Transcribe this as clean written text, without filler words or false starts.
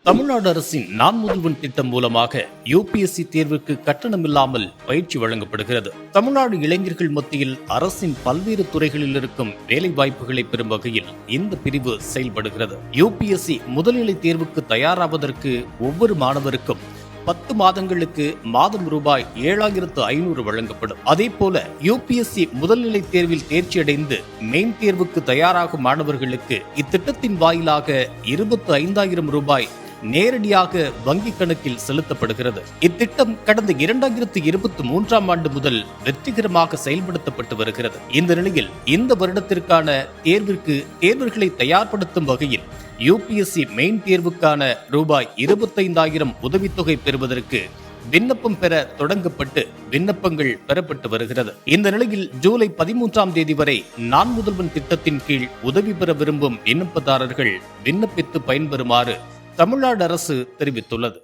தமிழ்நாடு அரசின் நான் முதல்வன் திட்டம் மூலமாக யுபிஎஸ்சி தேர்வுக்கு கட்டணமில்லாமல் பயிற்சி வழங்கப்படுகிறது. தமிழ்நாடு இளைஞர்கள் மத்தியில் அரசின் பல்வேறு துறைகளில் இருக்கும் வேலை வாய்ப்புகளை பெறும் வகையில் இந்த பிரிவு செயல்படுகிறது. யுபிஎஸ்சி முதல்நிலை தேர்வுக்கு தயாராவதற்கு ஒவ்வொரு மாணவருக்கும் 10 மாதங்களுக்கு மாதம் ரூபாய் 7,500 வழங்கப்படும். அதே போல யுபிஎஸ்சி முதல்நிலை தேர்வில் தேர்ச்சியடைந்து மெயின் தேர்வுக்கு தயாராகும் மாணவர்களுக்கு இத்திட்டத்தின் வாயிலாக 25,000 ரூபாய் நேரடியாக வங்கி கணக்கில் செலுத்தப்படுகிறது. இத்திட்டம் கடந்த 2023ஆம் ஆண்டு முதல் வெற்றிகரமாக செயல்படுத்தப்பட்டு வருகிறது. இந்த நிலையில் இந்த வருடத்திற்கான தேர்விற்கு தேர்வர்களை தயார்படுத்தும் வகையில் யுபிஎஸ்சி மெயின் தேர்வுக்கான ரூபாய் 25,000 உதவித்தொகை பெறுவதற்கு விண்ணப்பம் பெற தொடங்கப்பட்டு விண்ணப்பங்கள் பெறப்பட்டு வருகிறது. இந்த நிலையில் ஜூலை 13ஆம் தேதி வரை நான் முதல்வன் திட்டத்தின் கீழ் உதவி பெற விரும்பும் விண்ணப்பதாரர்கள் விண்ணப்பித்து பயன்பெறுமாறு தமிழ்நாடு அரசு தெரிவித்துள்ளது.